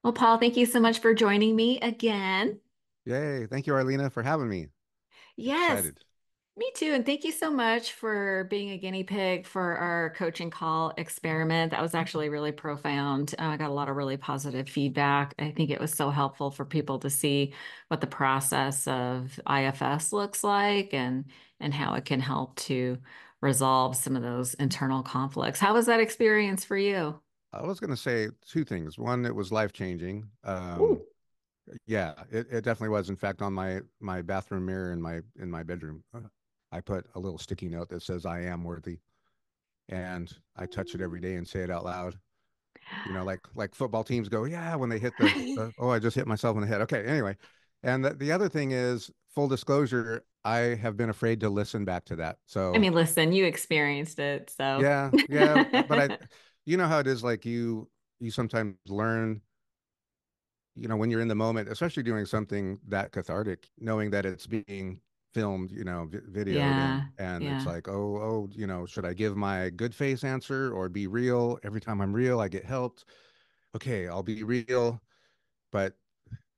Well, Paul, thank you so much for joining me again. Yay. Thank you, Arlena, for having me. Yes, Excited. me too. And thank you so much for being a guinea pig for our coaching call experiment. That was actually really profound. I got a lot of really positive feedback. I think it was so helpful for people to see what the process of IFS looks like and how it can help to resolve some of those internal conflicts. How was that experience for you? I was going to say two things. One, it was life-changing. Ooh. Yeah, it definitely was. In fact, on my bathroom mirror in my bedroom, I put a little sticky note that says "I am worthy," and I touch it every day and say it out loud. Like football teams go, yeah, when they hit the oh, I just hit myself in the head. Okay, anyway. And the other thing is full disclosure, I have been afraid to listen back to that. I So mean, listen, you experienced it, so. yeah, yeah, but you know how it is. Like you sometimes learn, when you're in the moment, especially doing something that cathartic, knowing that it's being filmed, videoed, and Yeah, and it's yeah, like, oh, should I give my good face answer or be real? Every time I'm real, I get helped. Okay, I'll be real, but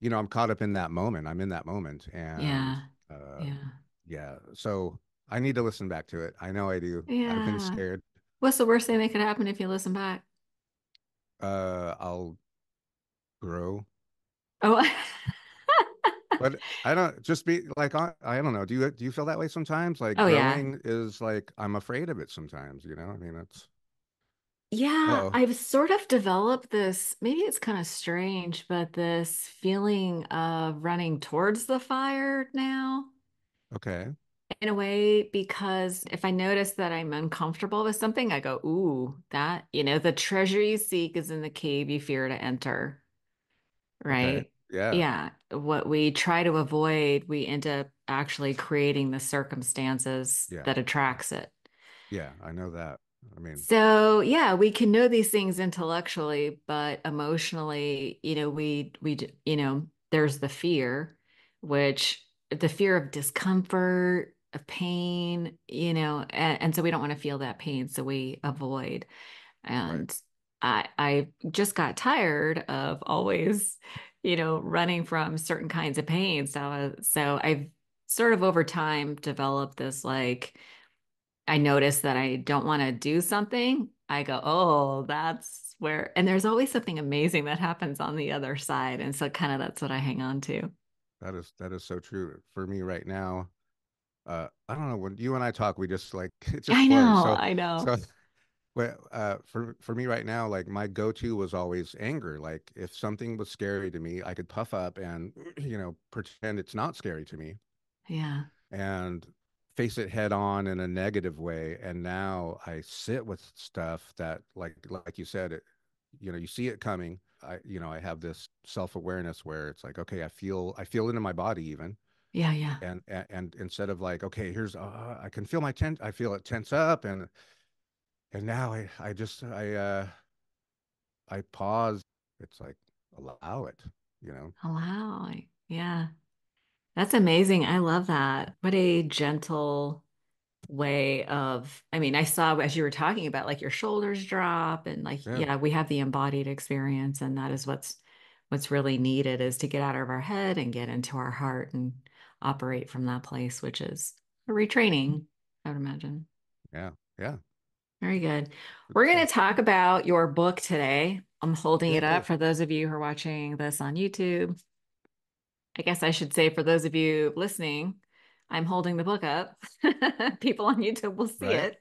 I'm caught up in that moment. I'm in that moment, and yeah, uh, yeah, yeah, so I need to listen back to it. I know I do. I've been yeah. scared. What's the worst thing that could happen if you listen back? I'll grow. Oh, But I don't just be like I don't know. Do you feel that way sometimes? Like oh yeah. growing is like I'm afraid of it sometimes. I mean, it's Yeah, oh, I've sort of developed this, maybe it's kind of strange, but this feeling of running towards the fire now okay. in a way, because if I notice that I'm uncomfortable with something, I go, ooh, the treasure you seek is in the cave you fear to enter. Okay. Right? Yeah. Yeah. What we try to avoid, we end up actually creating the circumstances Yeah. that attracts it. Yeah, I know that. I mean, So, yeah, we can know these things intellectually, but emotionally, there's the fear, which the fear of discomfort, of pain, and so we don't want to feel that pain, so we avoid. right. And I just got tired of always, running from certain kinds of pain. So I've sort of over time developed this like I notice that I don't want to do something. I go, oh, that's where, and there's always something amazing that happens on the other side. And so kind of that's what I hang on to. That is so true. For me right now, I don't know, when you and I talk, we just like it just I flows. know, So I so know. well, for me right now, like my go-to was always anger. Like if something was scary to me, I could puff up and pretend it's not scary to me Yeah. and face it head on in a negative way. And now I sit with stuff that, like you said, you see it coming. I have this self-awareness where it's like, okay, I feel it in my body even. Yeah, yeah. And instead of like, okay, I can feel I feel it tense up, and now I pause. It's like, allow it. Oh, wow. Yeah. That's amazing. I love that. What a gentle way of, I mean, I saw as you were talking about like your shoulders drop and like, Yeah, yeah, we have the embodied experience and that is what's really needed is to get out of our head and get into our heart and operate from that place, which is a retraining, I would imagine. yeah, yeah. Very good. Good We're going stuff. to talk about your book today. I'm holding it up Yay. for those of you who are watching this on YouTube. I guess I should say for those of you listening, I'm holding the book up. People on YouTube will see Right? it.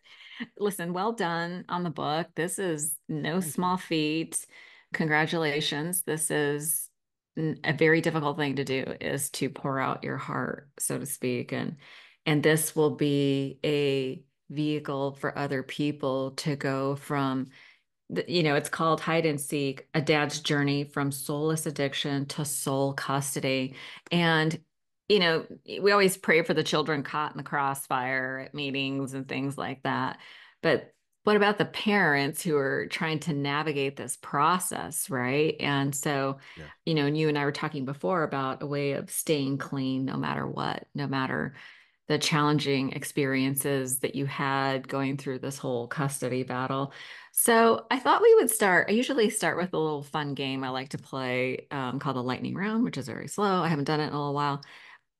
Listen, well done on the book. This is no Thank you. small feat. Congratulations. This is a very difficult thing to do is to pour out your heart, so to speak. And this will be a vehicle for other people to go from it's called Hide and Seek, a dad's journey from soulless addiction to soul custody. And, we always pray for the children caught in the crossfire at meetings and things like that. But what about the parents who are trying to navigate this process, right? And so, Yes. and you and I were talking before about a way of staying clean no matter what, no matter. the challenging experiences that you had going through this whole custody battle. So I thought we would start. I usually start with a little fun game I like to play called the lightning round, which is very slow. I haven't done it in a little while.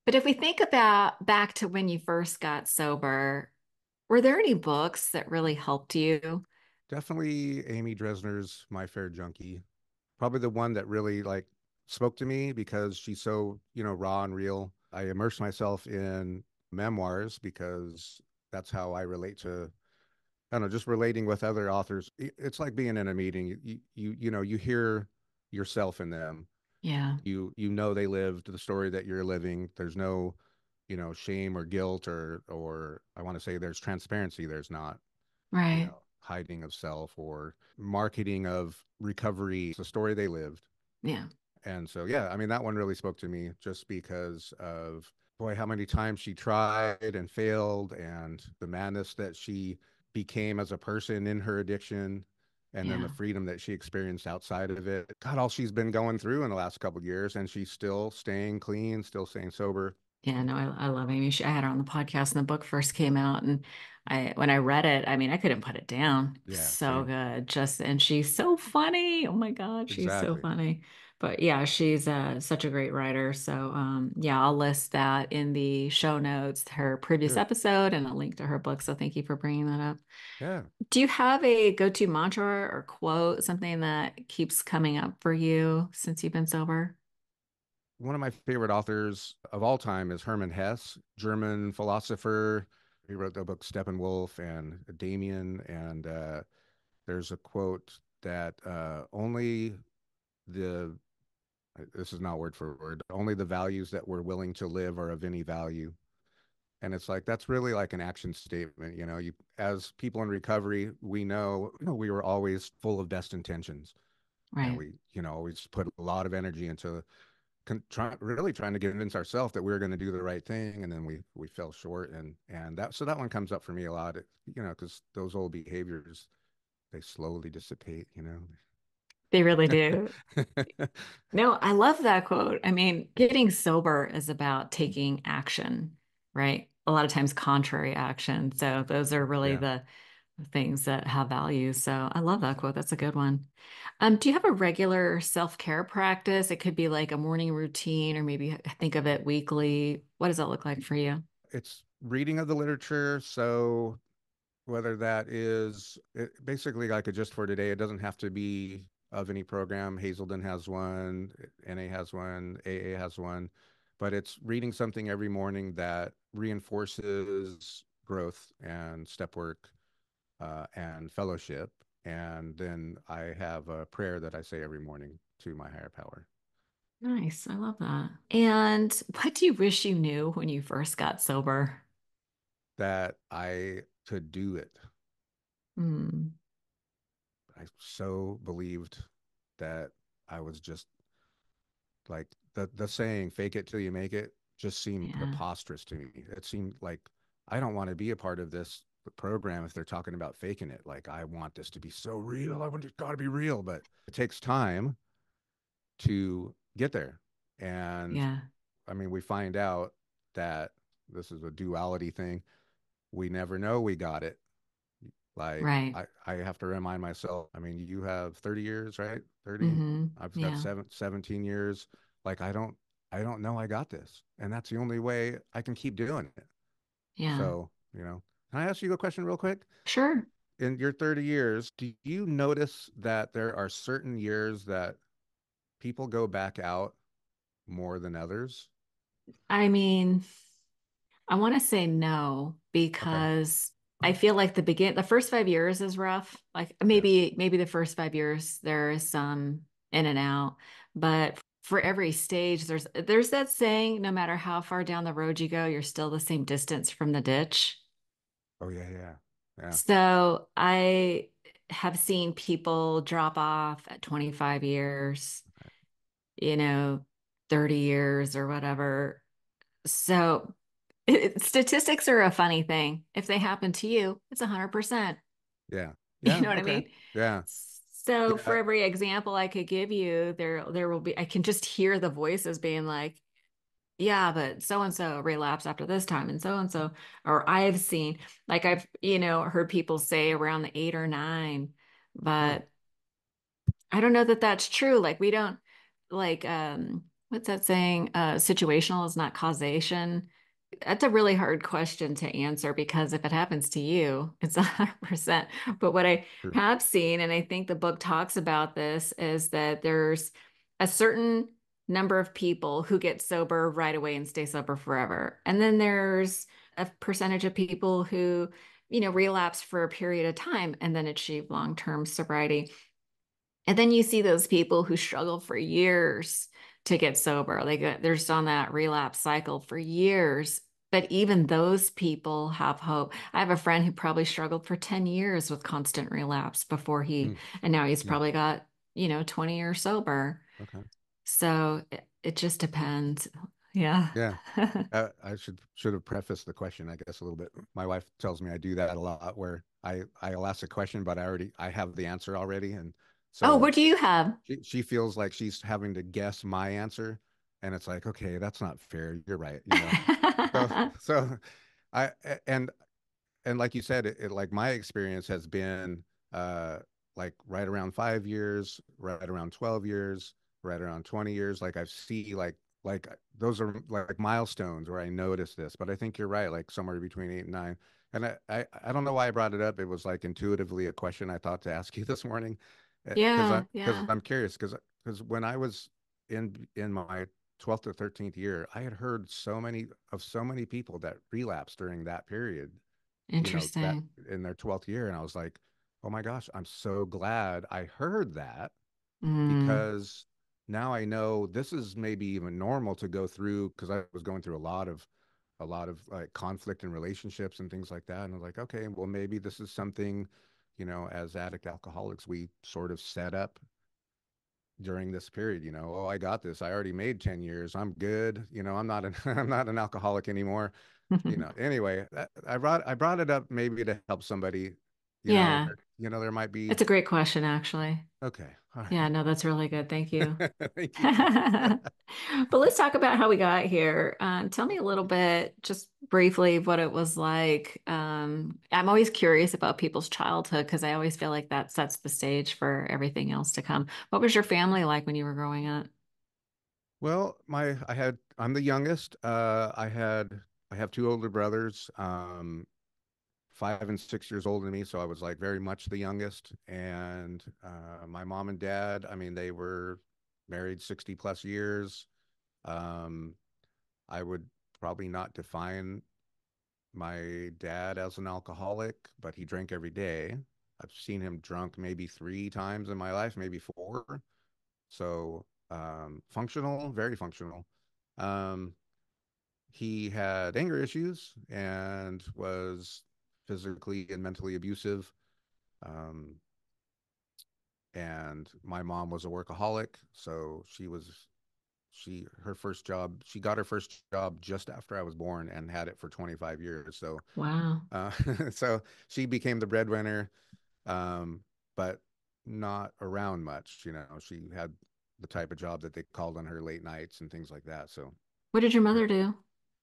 But if we think about back to when you first got sober, were there any books that really helped you? Definitely Amy Dresner's My Fair Junkie. Probably the one that really like spoke to me because she's so, raw and real. I immerse myself in memoirs because that's how I relate to, I don't know, just relating with other authors. It's like being in a meeting. You hear yourself in them. Yeah, You know they lived the story that you're living. There's no, shame or guilt or I want to say there's transparency. There's not, right. hiding of self or marketing of recovery. It's the story they lived. Yeah, And so, yeah, I mean, that one really spoke to me just because of, boy, how many times she tried and failed and the madness that she became as a person in her addiction. And then the yeah. freedom that she experienced outside of it. God, all she's been going through in the last couple of years, and she's still staying clean, still staying sober. Yeah, no, I love Amy. I had her on the podcast when the book first came out, and when I read it, I mean, I couldn't put it down. Yeah, So same. good. And she's so funny. Oh my God, she's so Exactly. funny. But yeah, she's such a great writer. So yeah, I'll list that in the show notes, her previous Good. episode, and a link to her book. So thank you for bringing that up. Yeah. Do you have a go-to mantra or quote, something that keeps coming up for you since you've been sober? One of my favorite authors of all time is Hermann Hesse, German philosopher. He wrote the book Steppenwolf and Damien. And there's a quote that only the, this is not word for word, only the values that we're willing to live are of any value. And it's like, that's really like an action statement. As people in recovery, we know, we were always full of best intentions. And Right. we, always put a lot of energy into really trying to convince ourselves that we were going to do the right thing, and then we fell short, and that one comes up for me a lot. Because those old behaviors, they slowly dissipate. They really do. No, I love that quote. I mean, getting sober is about taking action, right? A lot of times contrary action. So those are really Yeah, the things that have value. So I love that quote. That's a good one. Do you have a regular self-care practice? It could be like a morning routine, or maybe think of it weekly. What does that look like for you? it's reading of the literature. So whether that is basically like a just for today, it doesn't have to be of any program. Hazelden has one, NA has one, AA has one, but it's reading something every morning that reinforces growth and step work and fellowship. And then I have a prayer that I say every morning to my higher power Nice. I love that. And what do you wish you knew when you first got sober? that I could do it. Hmm. I so believed that I was just like the saying "fake it till you make it" just seemed Yeah. preposterous to me. It seemed like I don't want to be a part of this program if they're talking about faking it. Like I want this to be so real. I want it got to be real, but it takes time to get there. And Yeah. I mean, we find out that this is a duality thing. We never know we got it. Like Right. I have to remind myself, I mean, you have 30 years, right? 30. I've got Yeah. 17 years. Like I don't know I got this. And that's the only way I can keep doing it. Yeah. So, can I ask you a question real quick? Sure. In your 30 years, do you notice that there are certain years that people go back out more than others? I mean, I want to say no Okay. because I feel like the first 5 years is rough. Like Yeah. maybe the first 5 years there is some in and out, but for every stage there's that saying, no matter how far down the road you go, you're still the same distance from the ditch. Oh yeah, yeah. Yeah. So I have seen people drop off at 25 years, you know, 30 years or whatever. So statistics are a funny thing. If they happen to you, it's 100%. Yeah. You Yeah. know what I Okay. mean? Yeah. So for Yeah. every example I could give you, there will be, I can just hear the voices being like, yeah, but so and so relapsed after this time, and so, or I've seen, like I've, heard people say around the 8 or 9, Huh. but I don't know that that's true. Like we don't, like, what's that saying? Situational is not causation. That's a really hard question to answer because if it happens to you, it's 100%. But what I True. have seen, and I think the book talks about this, is that there's a certain number of people who get sober right away and stay sober forever. And then there's a percentage of people who, relapse for a period of time and then achieve long-term sobriety. And then you see those people who struggle for years to get sober. They're just on that relapse cycle for years. But even those people have hope. I have a friend who probably struggled for 10 years with constant relapse Hmm. and now he's Yeah. probably got, 20 years sober. Okay. So it just depends. Yeah. Yeah. I should have prefaced the question, I guess, a little bit. My wife tells me I do that a lot, where I'll ask a question, but I have the answer already, and Oh, so what do you have? she feels like she's having to guess my answer, and it's like, okay, that's not fair. You're right, So so I and and like you said, like my experience has been uh like right around 5 years, right around 12 years, right around 20 years. Like I see like those are like milestones where I notice this. But I think you're right, like somewhere between 8 and 9. And I don't know why I brought it up. It was like intuitively a question I thought to ask you this morning. Yeah, Because yeah. I'm curious, because when I was in my 12th or 13th year, I had heard so many people that relapsed during that period, that Interesting. in their 12th year. And I was like, oh my gosh, I'm so glad I heard that, Mm, because now I know this is maybe even normal to go through, because I was going through a lot of like conflict in relationships and things like that. And I was like, okay, well, maybe this is something, as addict alcoholics, we sort of set up during this period. Oh, I got this. I already made 10 years. I'm good. I'm not an I'm not an alcoholic anymore. Anyway, I brought it up maybe to help somebody. yeah. There might be. It's a great question, actually. Okay, all Yeah, right. no, that's really good. Thank you. Thank you. But let's talk about how we got here. Tell me a little bit, just briefly, what it was like. I'm always curious about people's childhood because I always feel like that sets the stage for everything else to come. What was your family like when you were growing up? Well, I'm the youngest. I have two older brothers, 5 and 6 years older than me, so I was like very much the youngest. And my mom and dad, I mean, they were married 60 plus years. Um, I would probably not define my dad as an alcoholic, but he drank every day. I've seen him drunk maybe 3 times in my life, maybe four. So functional, very functional. Um, he had anger issues and was physically and mentally abusive. Um, and my mom was a workaholic, so she got her first job just after I was born and had it for 25 years. So Wow. uh, so she became the breadwinner, um, but not around much. She had the type of job that they called on her late nights and things like that. So What did your yeah. mother do?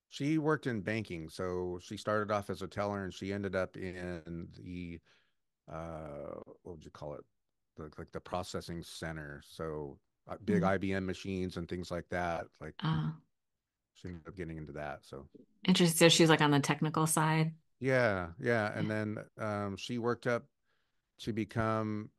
She worked in banking. So she started off as a teller and she ended up in the, what would you call it? Like the processing center. So big Mm. IBM machines and things like that. Like Uh, she ended up getting into that. So Interesting. So she's like on the technical side. yeah, yeah. Yeah. And then she worked up to become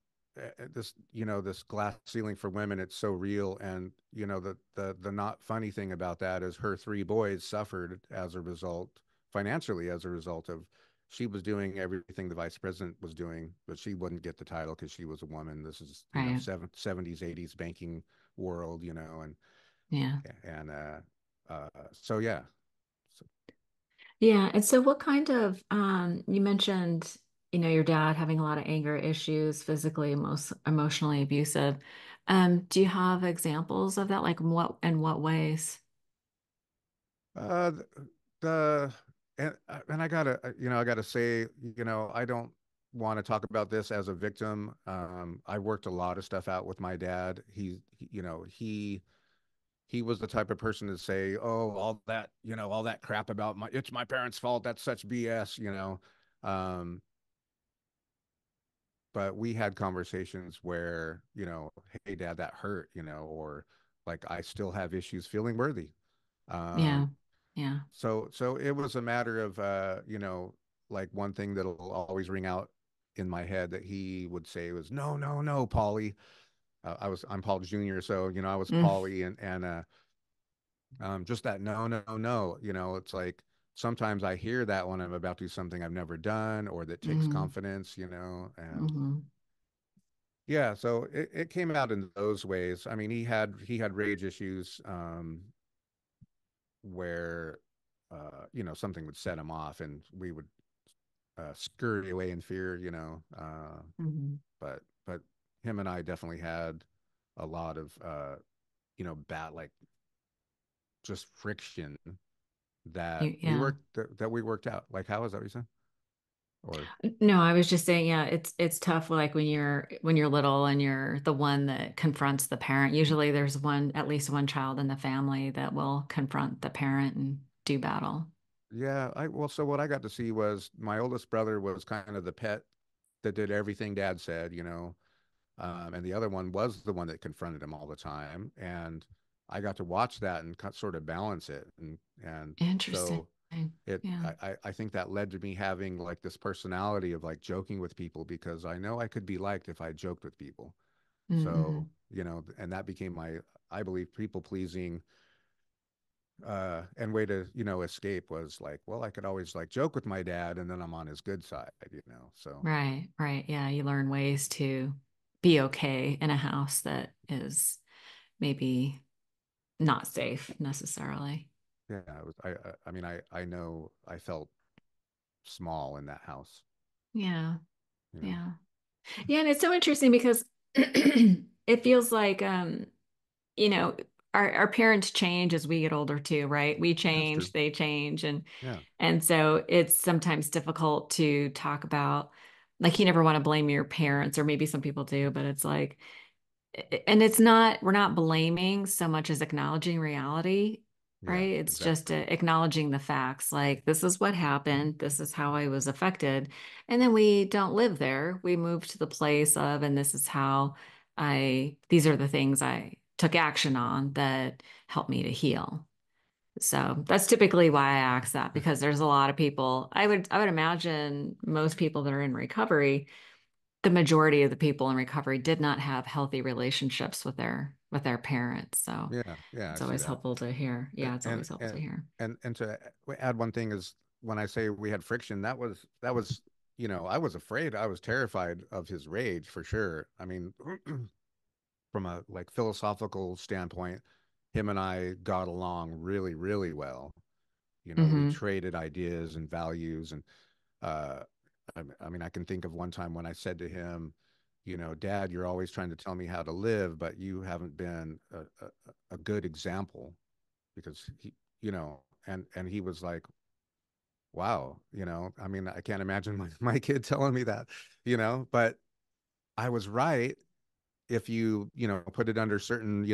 this, this glass ceiling for women. It's so real. And the not funny thing about that is her 3 boys suffered as a result, financially, as a result of she was doing everything the vice president was doing, but she wouldn't get the title because she was a woman. This is, Right. 70s 80s banking world, Yeah. so yeah. So, Yeah. And so what kind of, you mentioned, your dad having a lot of anger issues, physically, most emotionally abusive. Do you have examples of that? Like in what ways? Uh, th- the and I gotta say, I don't want to talk about this as a victim. I worked a lot of stuff out with my dad. He he was the type of person to say, "Oh, all that, all that crap about it's my parents' fault. That's such BS." Um, but we had conversations where, hey, Dad, that hurt, or like I still have issues feeling worthy. Yeah. Um, Yeah. so it was a matter of, like one thing that'll always ring out in my head that he would say was, "No, no, no, Paulie." I'm Paul Jr., so I was Mm, Paulie, and just that no, no, no. It's like sometimes I hear that when I'm about to do something I've never done or that takes mm, confidence, and mm, yeah, so it came out in those ways. I mean, he had rage issues, where something would set him off, and we would scurry away in fear, mm. but him and I definitely had a lot of bad, like, just friction that we Yeah. worked out. Like, how is that what you said? Or No, I was just saying, yeah, it's tough like when you're little and you're the one that confronts the parent. Usually there's at least one child in the family that will confront the parent and do battle. yeah, so what I got to see was my oldest brother was kind of the pet that did everything Dad said, and the other one was the one that confronted him all the time, and I got to watch that and sort of balance it, and Interesting. so it Yeah. I think that led to me having like this personality of like joking with people because I know I could be liked if I joked with people. Mm-hmm. So, and that became my, I believe, people pleasing, and way to, escape was like, well, I could always like joke with my dad and then I'm on his good side. So Right, right. Yeah, you learn ways to be okay in a house that is maybe not safe necessarily. yeah, I mean, I know I felt small in that house, Yeah, you know. yeah. Yeah, and it's so interesting because it feels like you know, our parents change as we get older too, right? We That's true. change, they change, Yeah. and so it's sometimes difficult to talk about like you never want to blame your parents, or maybe some people do, but it's like and it's not, we're not blaming so much as acknowledging reality, Yeah, right? It's just exactly. acknowledging the facts. Like, this is what happened. This is how I was affected. And then we don't live there. We move to the place of, and this is how these are the things I took action on that helped me to heal. So that's typically why I ask that, because there's a lot of people, I would imagine most people that are in recovery, the majority of the people in recovery did not have healthy relationships with their parents. So Yeah, yeah, I it's see always that. helpful to hear. A- Yeah, it's And always helpful and to hear. and to add one thing is when I say we had friction, that was I was afraid, I was terrified of his rage for sure. I mean, from a like philosophical standpoint, him and I got along really, really well. We Hmm. traded ideas and values, and uh, I mean, I can think of one time when I said to him, Dad, you're always trying to tell me how to live, but you haven't been a good example because and he was like, wow, I mean, I can't imagine my kid telling me that, but I was right if put it under certain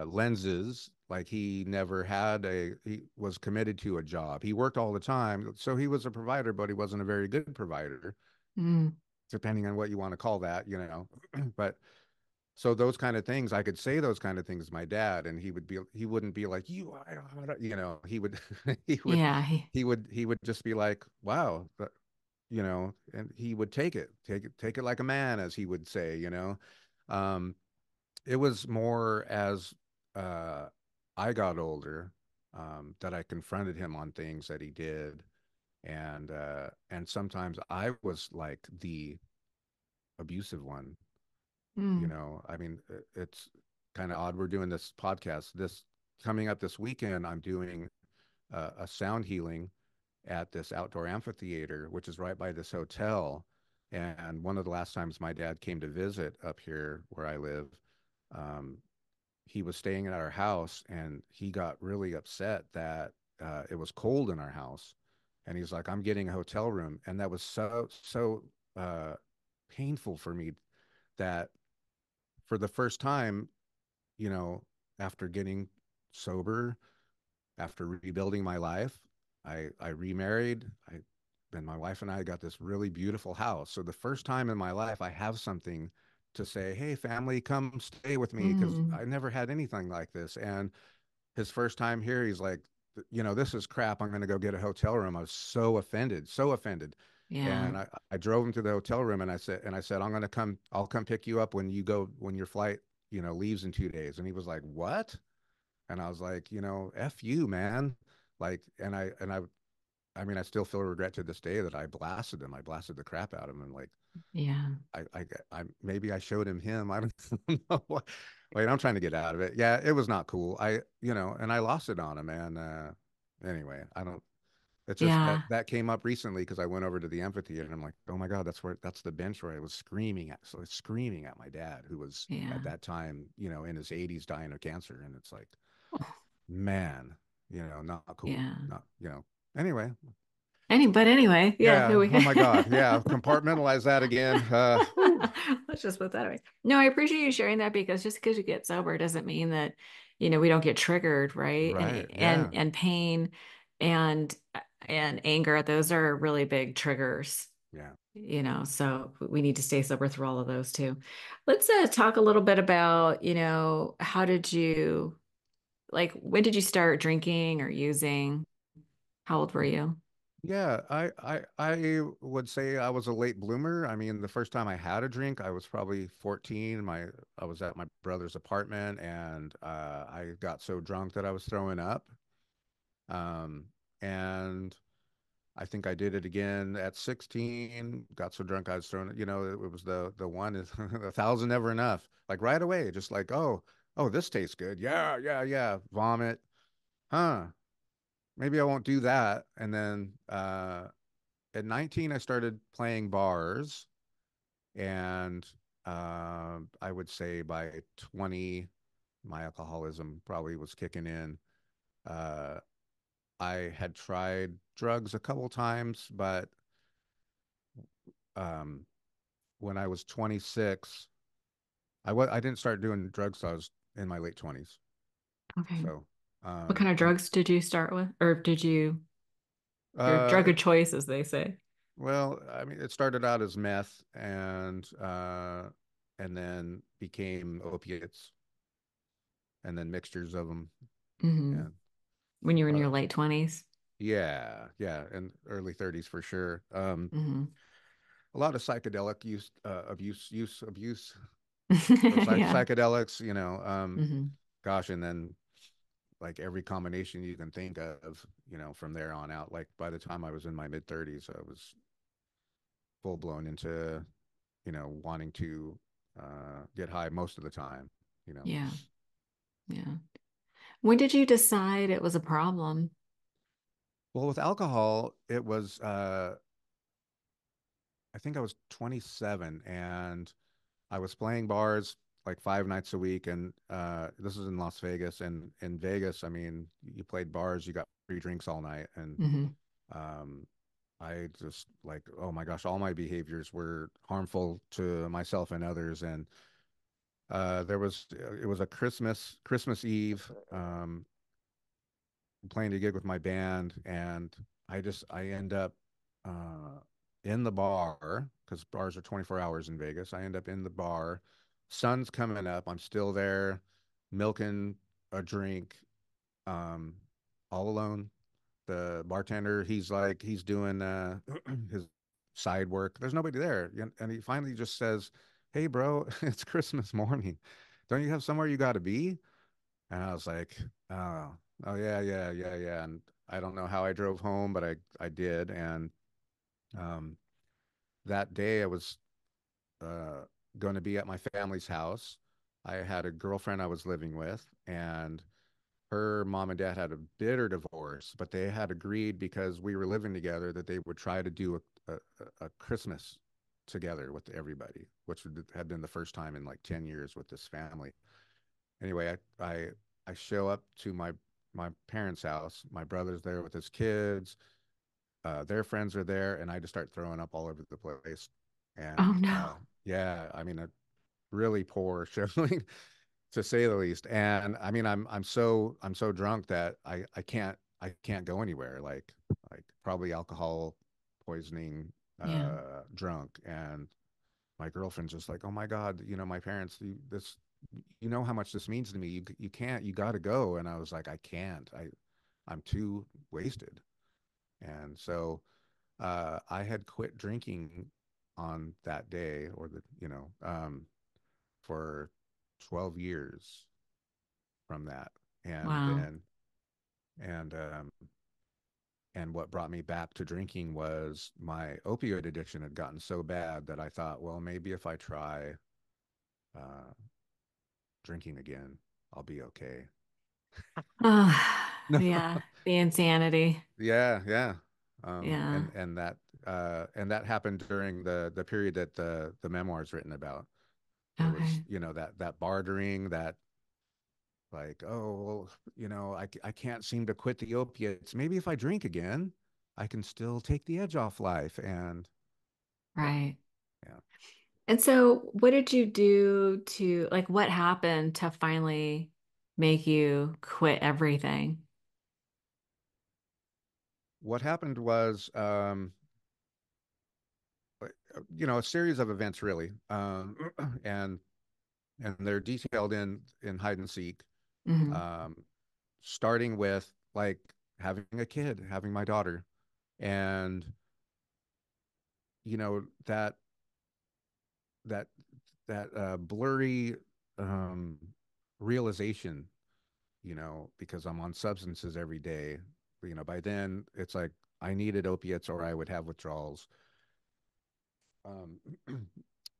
lenses. Like, he was committed to a job, he worked all the time, so he was a provider, but he wasn't a very good provider, Mm. depending on what you want to call that. But so those kind of things, I could say those kind of things to my dad, and he wouldn't be like, he would he would Yeah. he would just be like, wow, and he would take it like a man, as he would say. um it was more as I got older, that I confronted him on things that he did, and sometimes I was like the abusive one. Mm. I mean, it's kind of odd. We're doing this podcast. This coming up this weekend, I'm doing a sound healing at this outdoor amphitheater, which is right by this hotel. And one of the last times my dad came to visit up here where I live, um, he was staying at our house, and he got really upset that it was cold in our house. And he's like, I'm getting a hotel room. And that was so uh, painful for me that for the first time, you know, after getting sober after rebuilding my life. I remarried. And my wife and I got this really beautiful house. So the first time in my life I have something to say, hey, family, come stay with me, because Mm, I never had anything like this. And his first time here, he's like, this is crap. I'm going to go get a hotel room. I was so offended, so offended. yeah. And I drove him to the hotel room, and I said, I'll come pick you up when your flight, leaves in 2 days. And he was like, what? And I was like, F you, man. Like, I mean, I still feel regret to this day that I blasted him. I blasted the crap out of him. And like, Yeah. maybe I showed him. I don't know. Wait, I'm trying to get out of it. Yeah, it was not cool. And I lost it on him. And anyway, I don't. It's just that Yeah. that came up recently because I went over to the amphitheater and I'm like, oh my God, that's the bench where I was screaming at my dad, who was at Yeah. that time, in his 80s dying of cancer. And it's like, man, not cool. Yeah. Not, anyway. But anyway, yeah, Yeah. we Oh my God. Yeah. Compartmentalize that again. Whew. let's just put that away. No, I appreciate you sharing that, because just because you get sober doesn't mean that, we don't get triggered, right? Right. And Yeah. and pain and and anger, those are really big triggers, Yeah. so we need to stay sober through all of those too. Let's talk a little bit about, how did you, like, when did you start drinking or using? How old were you? Yeah, I would say I was a late bloomer. I mean, the first time I had a drink, I was probably 14. I was at my brother's apartment, and I got so drunk that I was throwing up. Um, and I think I did it again at 16. Got so drunk I was throwing, it was the one is 1,000 never enough. Like right away, just like, oh, this tastes good. Yeah, yeah, yeah. Vomit. Huh. Maybe I won't do that. And then at 19, I started playing bars, and I would say by 20, my alcoholism probably was kicking in. Uh, I had tried drugs a couple times, but um, when I was 26, I didn't start doing drugs till I was in my late 20s. Okay. So, What kind of and drugs did you start with? Or did you, your drug it, of choice, as they say? well, I mean, it started out as meth, and then became opiates, and then mixtures of them. Hmm. And When you were in uh, your late 20s? yeah, yeah, and early 30s for sure. Hmm. A lot of psychedelic abuse of Yeah. psychedelics, Hmm. gosh, and then like every combination you can think of, from there on out. Like by the time I was in my mid 30s, I was full blown into, wanting to get high most of the time. Yeah. Yeah. When did you decide it was a problem? Well, with alcohol, it was I think I was 27, and I was playing bars like 5 nights a week, and this is in Las Vegas. And in Vegas, I mean, you played bars, you got free drinks all night, and Hmm. um, I just like, oh my gosh, all my behaviors were harmful to myself and others. And it was a Christmas Eve, playing a gig with my band, and I end up uh, in the bar, because bars are 24 hours in Vegas. I end up in the bar, sun's coming up, I'm still there, milking a drink, um, all alone. The bartender, he's doing his side work. There's nobody there, and he finally just says, "Hey, bro, it's Christmas morning. Don't you have somewhere you got to be?" And I was like, oh, oh yeah, yeah, yeah, yeah. And I don't know how I drove home, but I did. And um, that day I was uh, going to be at my family's house. I had a girlfriend I was living with, and her mom and dad had a bitter divorce, but they had agreed, because we were living together, that they would try to do a Christmas together with everybody, which had been the first time in like 10 years with this family. Anyway, I show up to my parents' house. My brother's there with his kids. Their friends are there, and I just start throwing up all over the place. Oh And no. yeah, I mean, a really poor showing. to say the least. And I mean, I'm so drunk that I can't go anywhere. Like probably alcohol poisoning, Yeah. drunk. And my girlfriend's just like, oh my God, you know, my parents, this, you know how much this means to me. You can't, you got to go. And I was like, I can't. I'm too wasted. And so I had quit drinking on that day, or the, you know, for 12 years from that. And Wow. then, and, and what brought me back to drinking was my opioid addiction had gotten so bad that I thought, well, maybe if I try uh, drinking again, I'll be okay. Oh, No. yeah. The insanity. Yeah, yeah. Yeah. And that happened during the period that the memoir is written about. It was, Okay. you know, that bartering, that like, oh, well, you know, I can't seem to quit the opiates. Maybe if I drink again, I can still take the edge off life. And yeah, Right. yeah. And so what did you do to like what happened to finally make you quit everything? What happened was, you know, a series of events really, and they're detailed in hide and seek, Hmm. um, starting with like having a kid, having my daughter, and you know that blurry um, realization, you know, because I'm on substances every day. You know, by then it's like I needed opiates or I would have withdrawals. Um,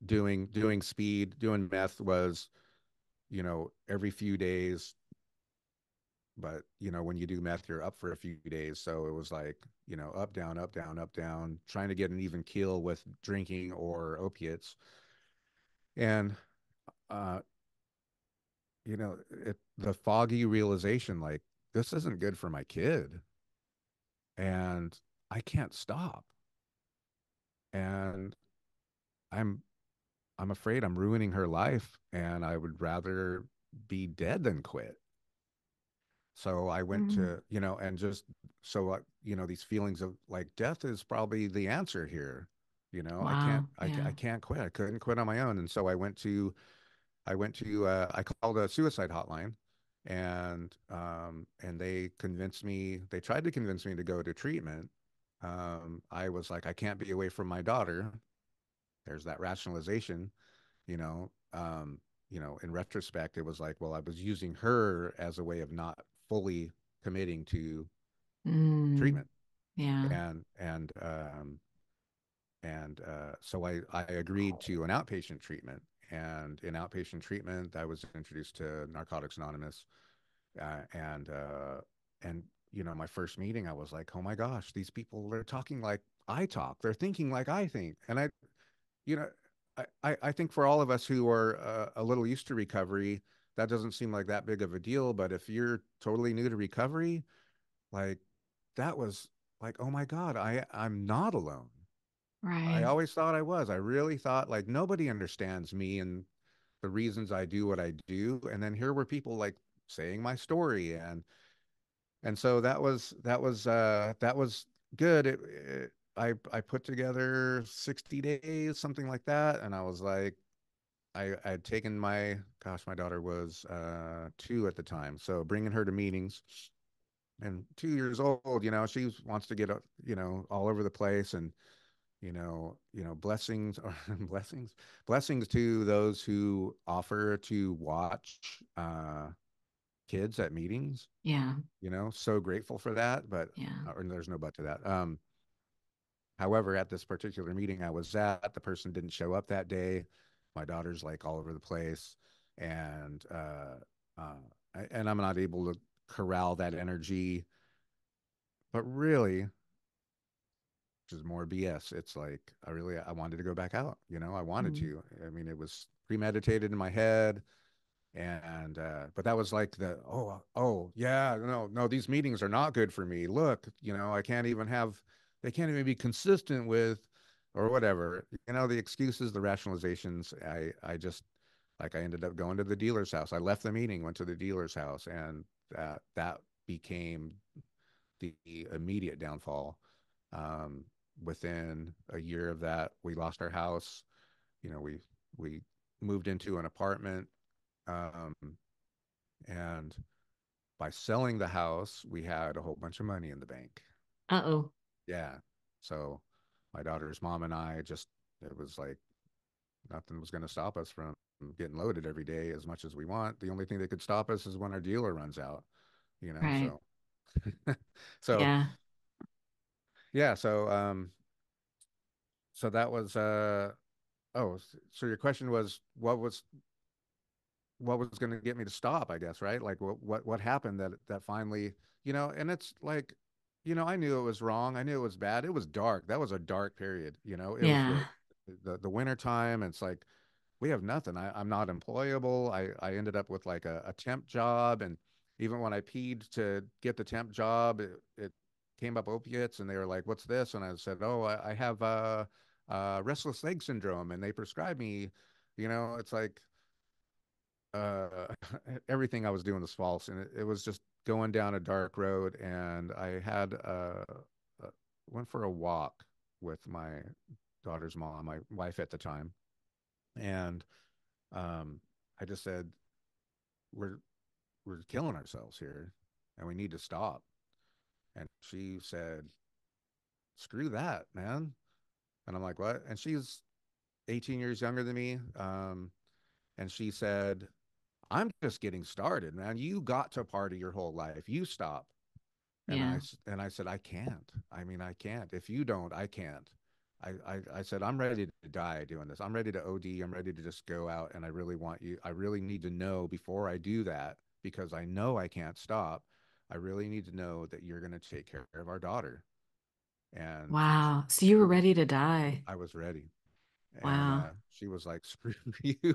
doing speed, doing meth was, you know, every few days. But you know, when you do meth, you're up for a few days. So it was like, you know, up, down, up, down, up, down, trying to get an even keel with drinking or opiates. And uh, you know, the foggy realization, like, this isn't good for my kid, and I can't stop. And I'm I'm afraid I'm ruining her life, and I would rather be dead than quit. So I went Mm. to, you know, and just so you know, these feelings of like death is probably the answer here. You know, Wow. Yeah. I can't quit. I couldn't quit on my own. And so I called a suicide hotline, and they convinced me, they tried to convince me to go to treatment. I was like, I can't be away from my daughter. There's that rationalization, you know. You know, in retrospect, it was like, well, I was using her as a way of not fully committing to Mm. treatment. Yeah. And so I agreed to an outpatient treatment. And in outpatient treatment, I was introduced to Narcotics Anonymous. And and you know, my first meeting, I was like, oh my gosh, these people, they're talking like I talk. They're thinking like I think. And you know, I think for all of us who are a little used to recovery, that doesn't seem like that big of a deal. But if you're totally new to recovery, like that was like, oh my God, I'm not alone. I Right. always thought I was. I really thought like nobody understands me and the reasons I do what I do. And then here were people like saying my story, and so that was good. I put together 60 days, something like that, and I was like, I had taken my, gosh, my daughter was 2 at the time, so bringing her to meetings, and 2 years old, you know, she wants to get you know, all over the place. And you know, blessings or blessings to those who offer to watch kids at meetings. Yeah. You know, so grateful for that. But Yeah. or there's no but to that. However, at this particular meeting I was at, the person didn't show up that day. My daughter's like all over the place, and and I'm not able to corral that energy. But really, which is more BS. It's like I wanted to go back out. You know, I wanted Mm. to. I mean, it was premeditated in my head, and but that was like the, oh yeah, no, these meetings are not good for me. Look, you know, I can't even have, they can't even be consistent with, or whatever. You know, the excuses, the rationalizations. I just Like I ended up going to the dealer's house. I left the meeting, went to the dealer's house, and that became the immediate downfall. Um, Within a year of that, we lost our house. You know, we moved into an apartment, um, and by selling the house, we had a whole bunch of money in the bank. Uh-oh. Yeah. So my daughter's mom and I just, it was like nothing was going to stop us from getting loaded every day as much as we want. The only thing that could stop us is when our dealer runs out, you know? Right. So, so Yeah. yeah. So that was, oh, so your question was what was going to get me to stop, I guess, right? Like what happened that finally, and it's like, I knew it was wrong. I knew it was bad. It was dark. That was a dark period. It was Yeah. the winter time. It's like we have nothing. I'm not employable. I ended up with like a temp job, and even when I peed to get the temp job, it came up opiates, and they were like, "What's this?" And I said, "Oh, I have restless leg syndrome," and they prescribed me. It's like everything I was doing was false, and it was just going down a dark road. And I had went for a walk with my daughter's mom, my wife at the time, and um, I just said, "We're we're killing ourselves here, and we need to stop." And she said, "Screw that, man." And I'm like, "What?" And she's 18 years younger than me, and she said, "I'm just getting started, man. You got to party your whole life. You stop." Yeah. And I said, "I can't. I mean, I can't. If you don't, I can't." I said, "I'm ready to die doing this. I'm ready to OD. I'm ready to just go out. And I really want you, I really need to know before I do that, because I know I can't stop. I really need to know that you're going to take care of our daughter." And Wow. So you were she was, ready to die. I was ready. And Wow. she was like, "Screw you."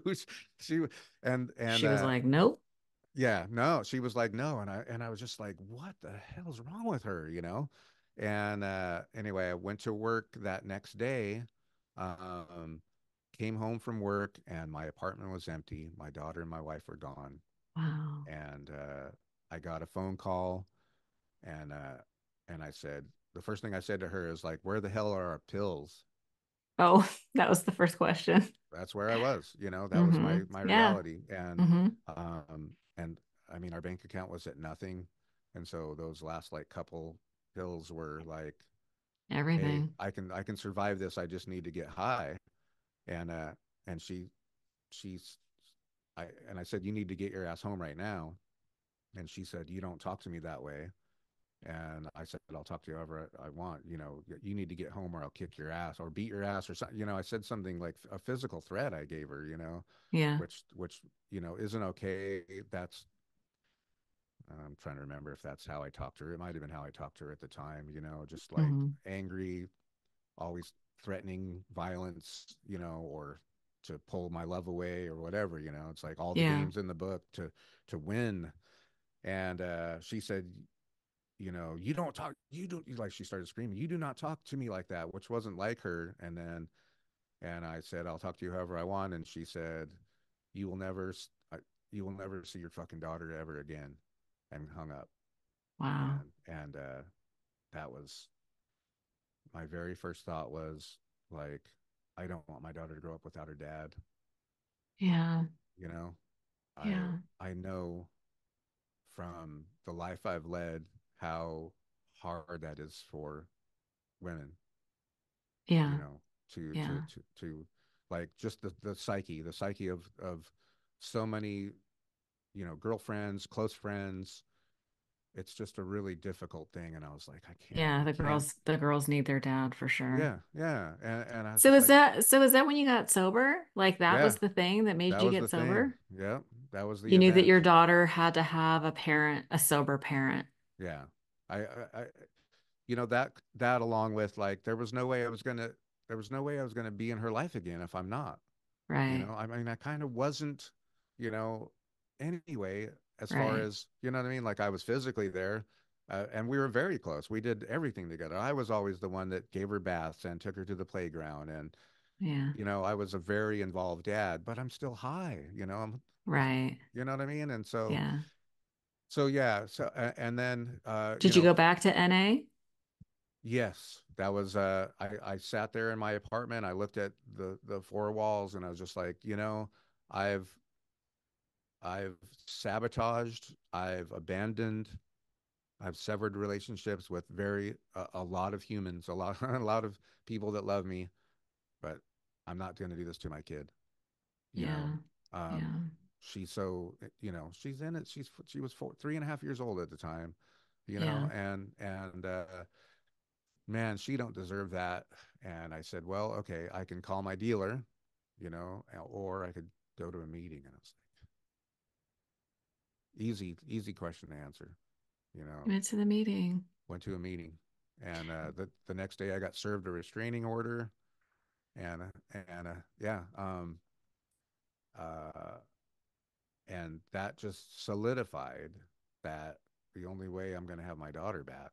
She, and She was like, nope. Yeah, no, she was like, "No," and I was just like, "What the hell's wrong with her?" And anyway, I went to work that next day, um, came home from work, and my apartment was empty. My daughter and my wife were gone, Wow. and I got a phone call, and I said, the first thing I said to her is like, "Where the hell are our pills?" Oh, that was the first question. That's where I was. That was Mm-hmm. my Yeah. reality. Mm-hmm. And I mean, our bank account was at nothing. And so those last like couple pills were like, "Hey, Everything. I can survive this. I just need to get high." And and she's I said, "You need to get your ass home right now." And she said, "You don't talk to me that way." And I said, "I'll talk to you however I want. You need to get home, or I'll kick your ass or beat your ass or something." I said something like a physical threat I gave her, Yeah. which isn't okay. That's I'm trying to remember if that's how I talked to her. It might have been how I talked to her at the time, just like Mm-hmm. angry, always threatening violence, or to pull my love away or whatever. It's like all the Yeah. games in the book to win. And she said, "You don't talk, you don't," like she started screaming, "You do not talk to me like that," which wasn't like her. And I said, "I'll talk to you however I want." And she said, "You will never, you will never see your fucking daughter ever again," and hung up. Wow. And that was my very first thought was like, I don't want my daughter to grow up without her dad. Yeah. You know, I Yeah. I know from the life I've led how hard that is for women, you Yeah. know, Yeah. to like just the psyche of so many, girlfriends, close friends. It's just a really difficult thing. And I was like, Yeah. I can't. The girls need their dad for sure. Yeah, yeah. And I was So just is like, that when you got sober? Like that yeah, was the thing that made that you was the get thing. sober? Yeah, that was the You knew that event. your daughter had to have a parent, a sober parent, Yeah. I that along with like, there was no way I was gonna be in her life again if I'm not. right? I mean, I kind of wasn't, you know, anyway, as far Right. as, you know what I mean? Like I was physically there, and we were very close. We did everything together. I was always the one that gave her baths and took her to the playground, and Yeah. I was a very involved dad, but I'm still high, Right. you know what I mean? And so, Yeah. yeah. So, and then, Did you go back to NA? yes, that was, I sat there in my apartment. I looked at the four walls and I was just like, I've, I've sabotaged, I've abandoned, I've severed relationships with a lot of humans, a lot of people that love me, but I'm not going to do this to my kid. You know, Yeah. um, Yeah. she's so, she's in it. She was 3.5 years old at the time, Yeah. and man, she don't deserve that. And I said, well, okay, I can call my dealer, or I could go to a meeting. And it's like, easy question to answer, you know, Went to the meeting. went to a meeting. And the next day I got served a restraining order. Yeah, uh, and that just solidified that the only way I'm going to have my daughter back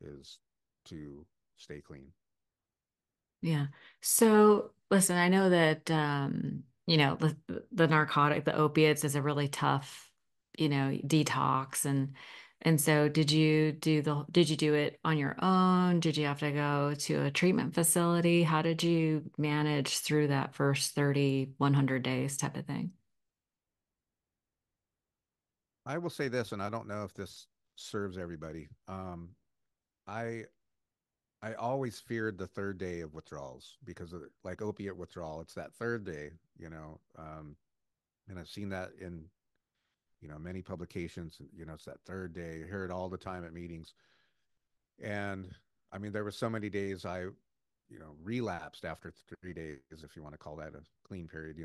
is to stay clean. Yeah. So listen, I know that the narcotic, the opiates is a really tough, detox and so did you do it on your own? Did you have to go to a treatment facility? How did you manage through that first 30, 100 days type of thing? I will say this, and I don't know if this serves everybody. I I always feared the third day of withdrawals because of like opiate withdrawal. It's that third day, and I've seen that in many publications. It's that third day. You hear it all the time at meetings. And I mean, there were so many days I, relapsed after 3 days, if you want to call that a clean period,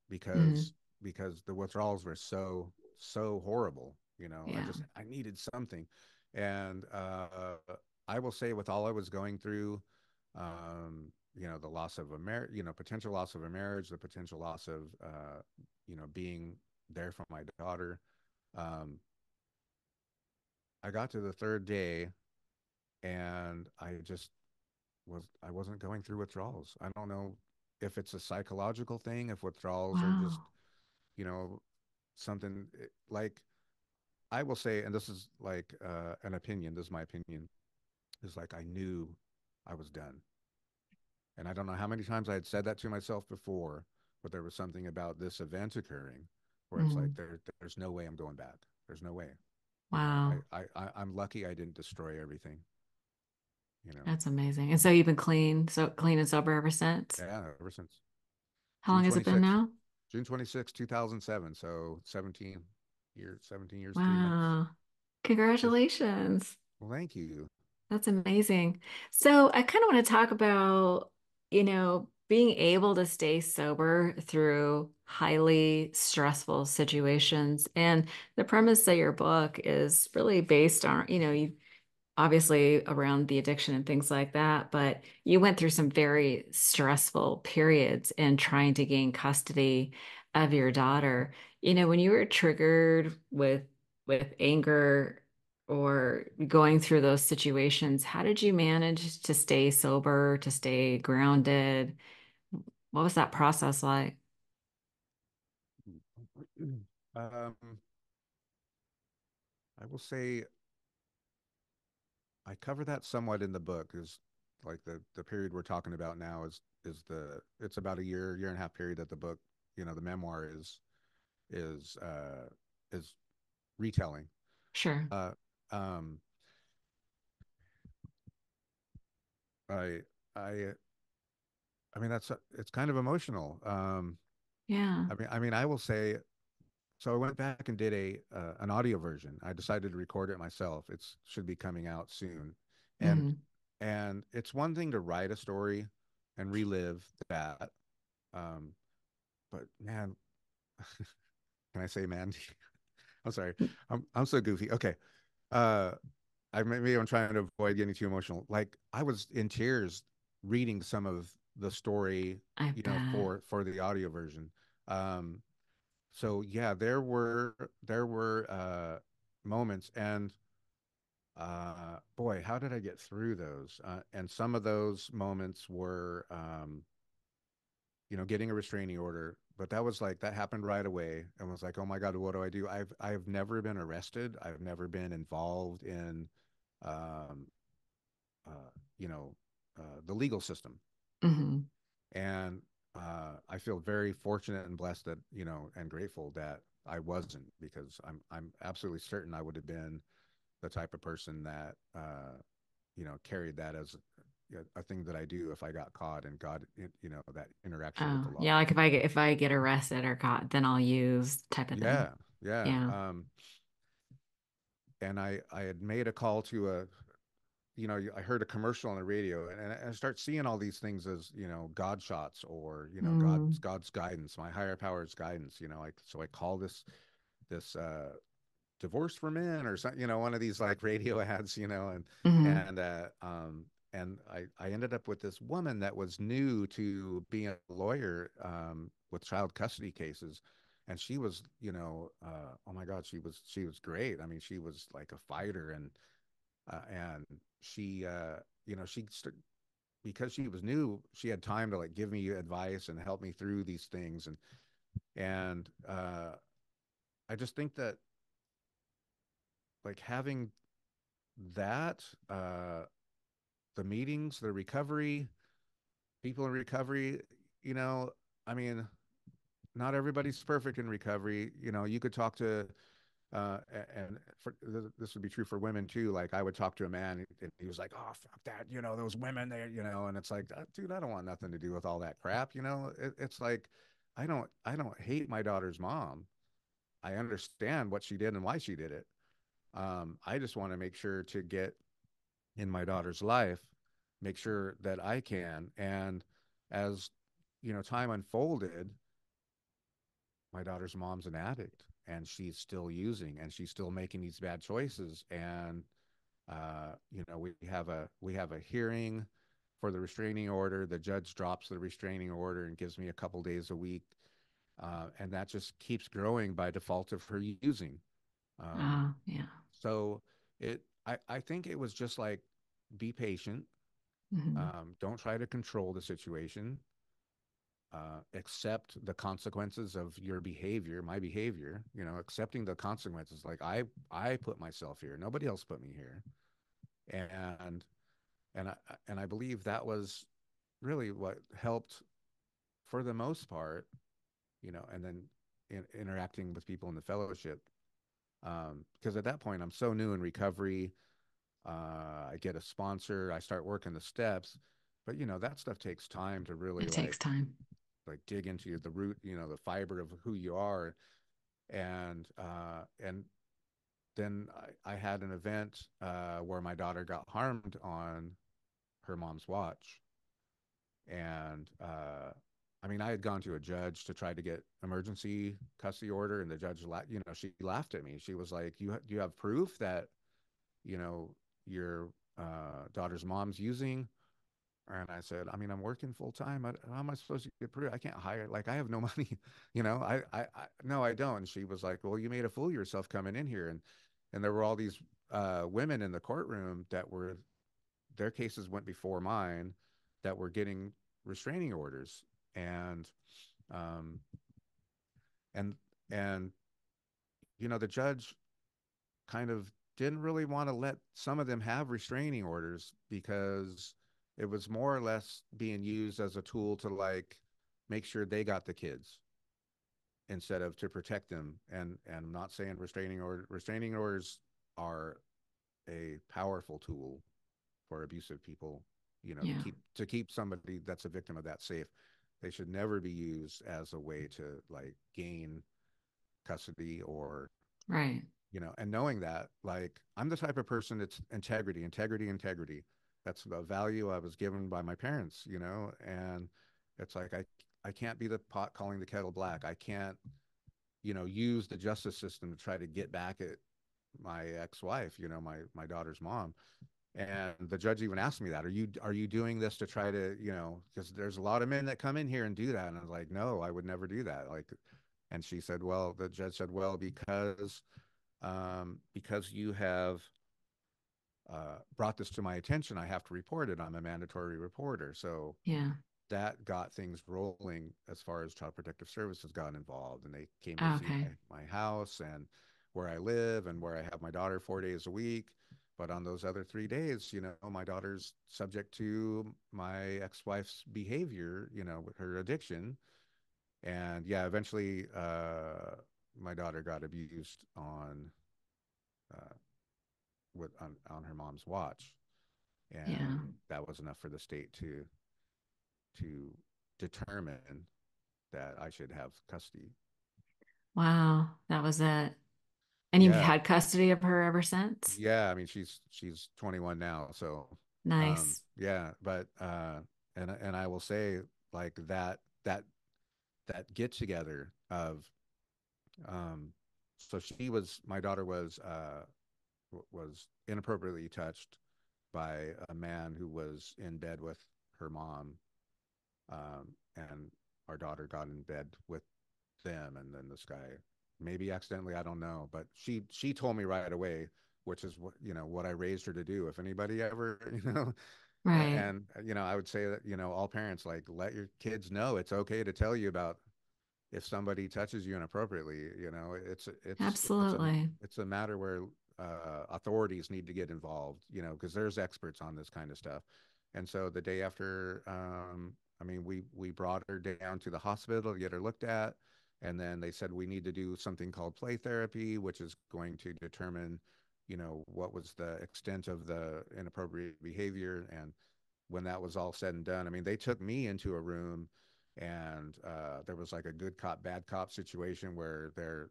because Hmm. the withdrawals were so horrible. Yeah. I needed something, and I will say, with all I was going through, the loss of a marriage, potential loss of a marriage, the potential loss of, being there for my daughter. Um, I got to the third day and I wasn't going through withdrawals. I don't know if it's a psychological thing, if withdrawals are just, Wow. you know, something like I will say, and this is like an opinion, this is my opinion, is like I knew I was done. And I don't know how many times I had said that to myself before, but there was something about this event occurring where it's like Hmm. there's no way I'm going back. There's no way. Wow. I'm lucky I didn't destroy everything, you know. That's amazing. And so you've been clean and sober ever since? Yeah, ever since How June long has it been 26th, now? June 26th, 2007. So 17 years, 3 months. Wow. Just, Congratulations. well, thank you. That's amazing. So I kind of want to talk about, being able to stay sober through highly stressful situations. And the premise of your book is really based on, you obviously around the addiction and things like that, but you went through some very stressful periods in trying to gain custody of your daughter. When you were triggered with anger or going through those situations, how did you manage to stay sober, to stay grounded? What was that process like? Um, I will say I cover that somewhat in the book. Is like the period we're talking about now it's about a year and a half period that the book, the memoir is is retelling. Sure. Uh, um, I I I mean it's kind of emotional. Yeah. I will say, so I went back and did an audio version. I decided to record it myself. It should be coming out soon. And Hmm. it's one thing to write a story and relive that. Um, but man, can I say man? I'm sorry. I'm so goofy. Okay. Uh, maybe I'm trying to avoid getting too emotional. Like I was in tears reading some of the story, I bet. for the audio version. Um, so yeah, there were moments, and boy, how did I get through those? And some of those moments were, getting a restraining order. But that was like that happened right away, and was like, oh my God, what do I do? I've never been arrested. I've never been involved in, um, uh, you know, the legal system, Hmm. and I feel very fortunate and blessed that and grateful that I wasn't, because I'm absolutely certain I would have been the type of person that carried that as a thing that I do if I got caught and got that interaction with the Oh, law. yeah, like if I get arrested or caught, then I'll use type of thing. Yeah, yeah. Yeah. And I had made a call to I heard a commercial on the radio, and I start seeing all these things as God shots, or Mm, God's guidance, my higher power's guidance. Like, so I call this divorce for men, or something, one of these like radio ads, hmm. and uh um and I ended up with this woman that was new to being a lawyer, with child custody cases. And she was, oh my God, she was great. I mean, she was like a fighter. And she because she was new, she had time to like give me advice and help me through these things. And I just think that, like, having that, the meetings, the recovery, people in recovery, you know, I mean, not everybody's perfect in recovery. You could talk to, and this would be true for women too. Like, I would talk to a man, and he was like, "Oh, fuck that, those women there, and it's like, dude, I don't want nothing to do with all that crap. It's like, I don't hate my daughter's mom. I understand what she did and why she did it. I just want to make sure to get in my daughter's life, make sure that I can. And as time unfolded, my daughter's mom's an addict, and she's still using, and she's still making these bad choices. And we have a hearing for the restraining order. The judge drops the restraining order and gives me a couple days a week, and that just keeps growing by default of her using. Um, Yeah. so I think it was just like, be patient. Hmm. Don't try to control the situation. Accept the consequences of your behavior, my behavior. Accepting the consequences. Like, I put myself here. Nobody else put me here. And and I believe that was really what helped for the most part. And then interacting with people in the fellowship. Because at that point, I'm so new in recovery. I get a sponsor. I start working the steps, but that stuff takes time to really It takes time. like dig into the root, the fiber of who you are. And then I had an event where my daughter got harmed on her mom's watch. And I mean, I had gone to a judge to try to get emergency custody order, and the judge, she laughed at me. She was like, do you have proof that you know your daughter's mom's using?" And I said, I mean, I'm working full time. How am I supposed to get proof? I can't hire, like, I have no money. No, I don't. And she was like, well, you made a fool of yourself coming in here. And there were all these women in the courtroom that were, their cases went before mine, that were getting restraining orders. And, um, and, and, the judge kind of didn't really want to let some of them have restraining orders, because it was more or less being used as a tool to, like, make sure they got the kids instead of to protect them. And I'm not saying restraining orders are a powerful tool for abusive people, to Yeah. keep somebody that's a victim of that safe. They should never be used as a way to, like, gain custody, or Right. and knowing that, like, I'm the type of person that's integrity, integrity, integrity. That's the value I was given by my parents, and it's like, I can't be the pot calling the kettle black. I can't, use the justice system to try to get back at my ex-wife, my daughter's mom. And the judge even asked me that, are you doing this to try to, because there's a lot of men that come in here and do that. And I was like, no, I would never do that. Like, and she said, well, the judge said, well, because you have brought this to my attention, I have to report it. I'm a mandatory reporter. So, Yeah. that got things rolling as far as Child Protective Services got involved, and they came to see Okay. my house and where I live and where I have my daughter 4 days a week. But on those other 3 days, my daughter's subject to my ex-wife's behavior, with her addiction. And yeah, eventually, my daughter got abused uh, on her mom's watch, Yeah. and that was enough for the state to determine that I should have custody. Wow. That was it. And you've Yeah, had custody of her ever since? yeah. I mean, she's 21 now, so Nice. yeah. But and I will say, like, that get together of um, so my daughter was inappropriately touched by a man who was in bed with her mom, and our daughter got in bed with them, and then this guy, maybe accidentally, I don't know, but she told me right away, which is what I raised her to do. If anybody ever, Right. and I would say that all parents, like, let your kids know it's okay to tell you about if somebody touches you inappropriately. Absolutely. It's a matter where authorities need to get involved, because there's experts on this kind of stuff. And so the day after, I mean, we brought her down to the hospital to get her looked at, and then they said we need to do something called play therapy, which is going to determine, what was the extent of the inappropriate behavior. And when that was all said and done, I mean, they took me into a room, and there was like a good cop, bad cop situation where they're,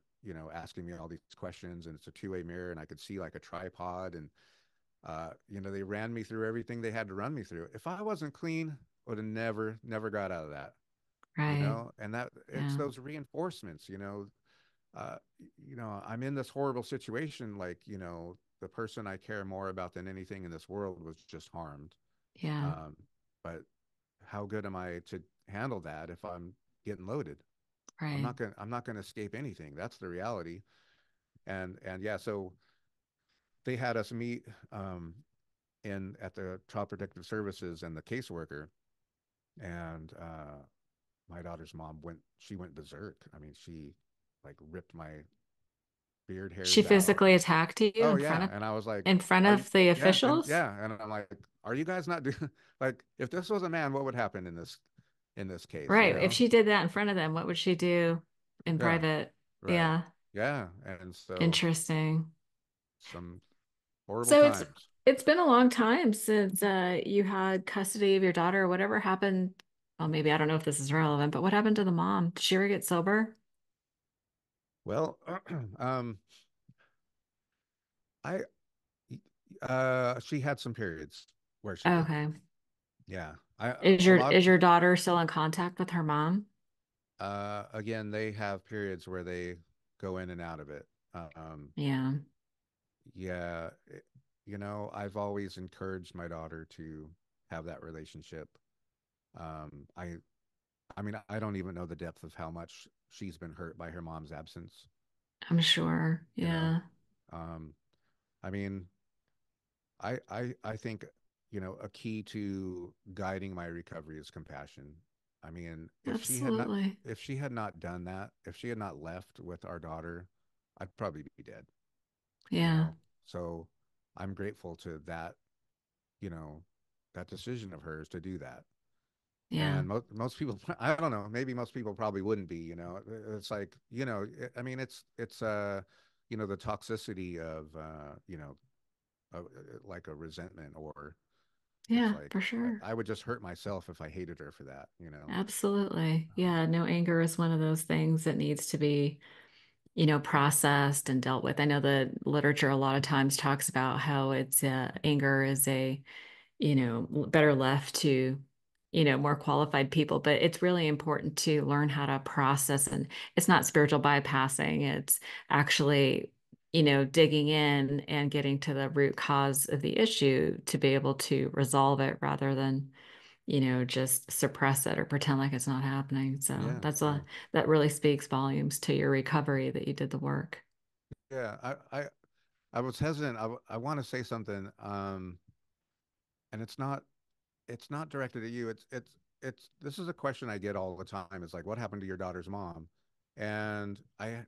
asking me all these questions, and it's a two-way mirror, and I could see like a tripod, and they ran me through everything they had to run me through. If I wasn't clean, I would have never got out of that, Right. and that it's Yeah. those reinforcements, uh, I'm in this horrible situation, like, the person I care more about than anything in this world was just harmed. Yeah. Um, but how good am I to handle that if I'm getting loaded? Right. I'm not gonna escape anything. That's the reality. And yeah, so they had us meet in at the Child Protective Services and the caseworker, and my daughter's mom went berserk. I mean, she like ripped my beard She hairs out. physically attacked you Oh yeah, and I was like, in front "Are you?" of the Yeah, and officials? I'm like, "Are you guys not doing like if this was a man, what would happen in this case?" Right. If she did that in front of them, what would she do in Yeah, private? right. Yeah. Yeah, and so Interesting. some horrible So times. it's been a long time since you had custody of your daughter. Whatever happened? Well, maybe I don't know if this is relevant, but what happened to the mom? Did she ever get sober? Well, um, I she had some periods where she did. Okay. Yeah, I Is a your lot. is your daughter still in contact with her mom? Again, they have periods where they go in and out of it. Yeah. Yeah, I've always encouraged my daughter to have that relationship. Um, I, I mean, I don't even know the depth of how much she's been hurt by her mom's absence. I'm sure. You know, Yeah. um, I mean, I think, a key to guiding my recovery is compassion. I mean, Absolutely. if she had not done that, if she had not left with our daughter, I'd probably be dead, you Yeah. know. So I'm grateful to you know, that decision of hers to do that. Yeah. And most people, I don't know, maybe most people probably wouldn't be, it's like, I mean, it's the toxicity of like a resentment, or it's Yeah, like for sure. I would just hurt myself if I hated her for that. Absolutely. Um, Yeah, no, anger is one of those things that needs to be, processed and dealt with. I know the literature a lot of times talks about how anger is better left to, more qualified people, but it's really important to learn how to process, and it's not spiritual bypassing. It's actually, digging in and getting to the root cause of the issue to be able to resolve it rather than just suppress it or pretend like it's not happening. So yeah, yeah, that really speaks volumes to your recovery that you did the work. yeah. I was hesitant. I want to say something, and it's not directed at you. it's this is a question I get all the time. It's like, what happened to your daughter's mom? And I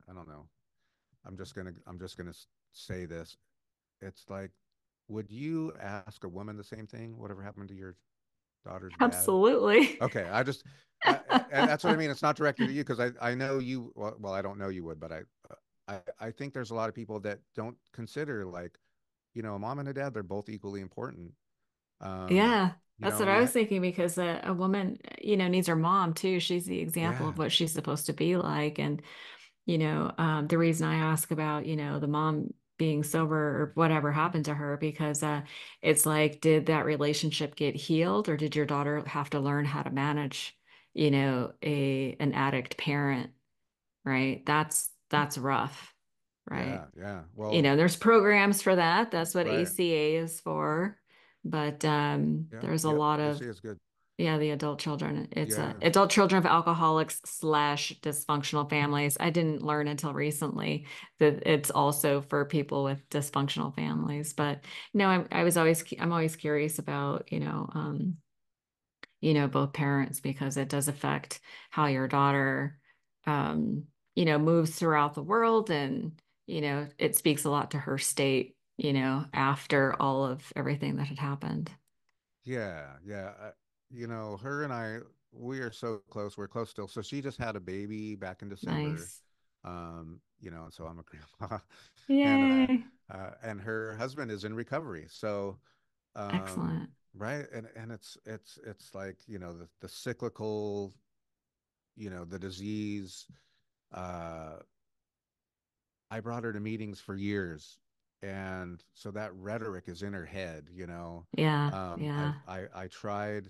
don't know. I'm just gonna say this. It's like, would you ask a woman the same thing? Whatever happened to your daughter's dad? Absolutely. Okay, I, and that's what I mean. It's not directed at you because I know you. Well, I don't know you would, but I think there's a lot of people that don't consider like, a mom and a dad. They're both equally important. Um, Yeah, that's what you I ha was thinking because a woman, needs her mom too. She's the example yeah, of what she's supposed to be like. And, the reason I ask about, the mom being sober or whatever happened to her, because it's like, did that relationship get healed, or did your daughter have to learn how to manage, an addict parent, right? That's rough, right? yeah. Well, There's programs for that. That's what right. ACA is for. But Yeah, there's a yep. lot of, AC is good. yeah, the adult children. It's Yeah, adult children of alcoholics slash dysfunctional families. I didn't learn until recently that it's also for people with dysfunctional families. But no, I'm always curious about, both parents, because it does affect how your daughter, um, moves throughout the world. And, it speaks a lot to her state, after all of everything that had happened. yeah. Her and I, we are so close. We're close still. So she just had a baby back in December. Nice. And so I'm a grandpa, and Yay. and her husband is in recovery. So, Excellent. right, and it's like the cyclical, the disease. Uh, I brought her to meetings for years, and so that rhetoric is in her head. Yeah. Yeah. I tried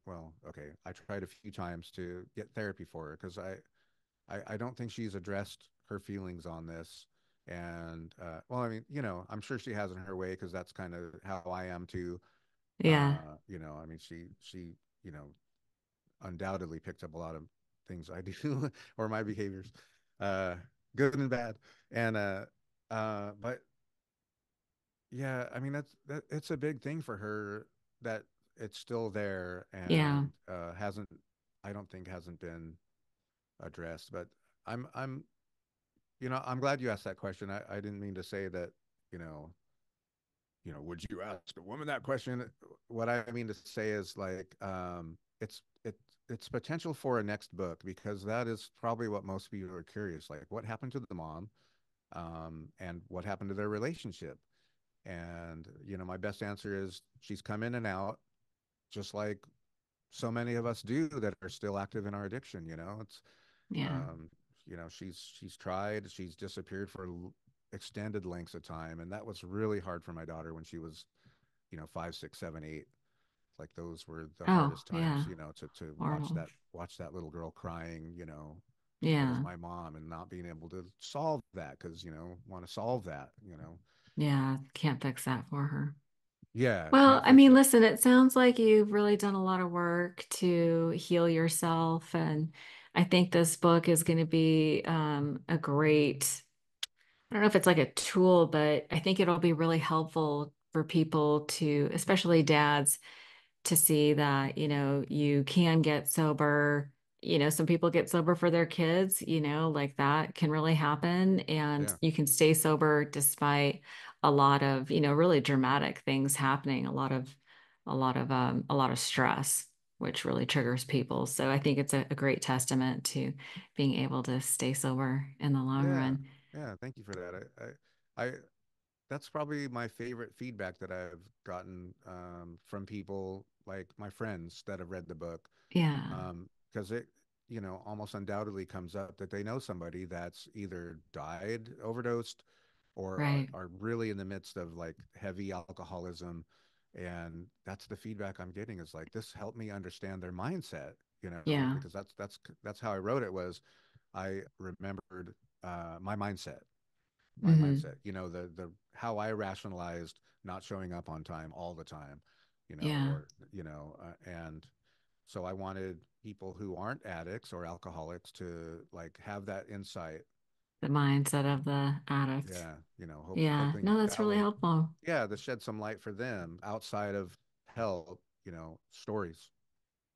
well, okay, I tried a few times to get therapy for her because I don't think she's addressed her feelings on this. And well, I mean, I'm sure she has in her way because that's kind of how I am too. Yeah. I mean, she, you know, undoubtedly picked up a lot of things I do or my behaviors, uh, good and bad. And but yeah, I mean it's a big thing for her that it's still there Yeah. and hasn't I don't think hasn't been addressed. But I'm I'm glad you asked that question. I didn't mean to say that, you know, would you ask a woman that question? What I mean to say is like, it's potential for a next book because that is probably what most people are curious. Like, what happened to the mom, and what happened to their relationship? And my best answer is she's come in and out, just like so many of us do that are still active in our addiction. It's Yeah. um, she's tried, she's disappeared for extended lengths of time, and that was really hard for my daughter when she was 5, 6, 7, 8. Like those were the Oh, hardest times, yeah. to Horrible. watch that little girl crying, where's Yeah. my mom, and not being able to solve that because want to solve that. Yeah. Can't fix that for her. Yeah, Well, can't I fix mean, it. listen, it sounds like you've really done a lot of work to heal yourself. And I think this book is going to be a great, I don't know if it's like a tool, but I think it'll be really helpful for people to, especially dads, to see that, you can get sober. Some people get sober for their kids, like that can really happen. And Yeah, you can stay sober despite a lot of, really dramatic things happening, a lot of stress, which really triggers people. So I think it's a great testament to being able to stay sober in the long yeah, run. yeah. Thank you for that. I that's probably my favorite feedback that I've gotten, from people like my friends that have read the book. Yeah, Because it, almost undoubtedly comes up that they know somebody that's either died, overdosed, or right. are really in the midst of like heavy alcoholism. And that's the feedback I'm getting is like, this helped me understand their mindset, Yeah. because that's how I wrote it was I remembered my mindset Hmm. the how I rationalized not showing up on time all the time, Yeah. or and so I wanted people who aren't addicts or alcoholics to like have that insight. The mindset of the addict. Yeah, Yeah. hoping No, that's that really will, helpful. yeah, to shed some light for them outside of help, stories,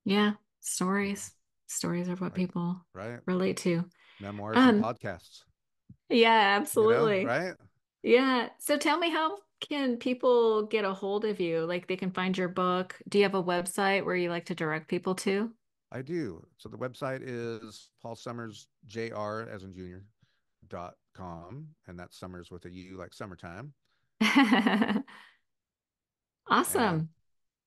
Yeah, you know, stories. Stories are what like, people right? relate to. Memoirs and Um, podcasts, yeah, absolutely. right? Yeah. So tell me, how can people get a hold of you? Like they can find your book. Do you have a website where you like to direct people to? I do. So the website is Paul Summers Jr. as in junior.com, and that's Summers with a U like summertime. And Awesome.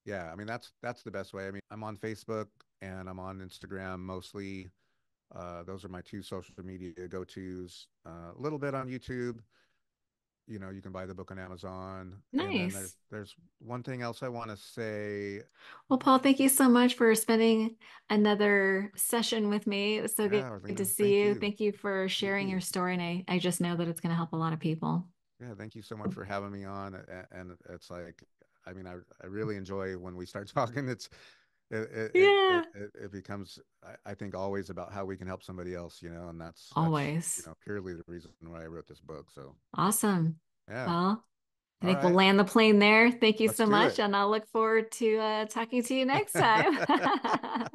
yeah, I mean that's the best way. I mean, I'm on Facebook and I'm on Instagram mostly. Those are my two social media go-tos. A little bit on YouTube. You can buy the book on Amazon. And then there's Nice. there's one thing else I want to say. Well, Paul, thank you so much for spending another session with me. It was so good Yeah, to Arlena, see thank you. you. Thank you for Thank sharing your you. story. And I just know that it's going to help a lot of people. Yeah, thank you so much for having me on. And it's like, I mean, I really enjoy when we start talking. Yeah, It becomes, I think, always about how we can help somebody else, and that's always. purely the reason why I wrote this book. So Awesome. yeah. Well, I All think we'll right. land the plane there. Thank you Let's so do much. it. And I'll look forward to talking to you next time.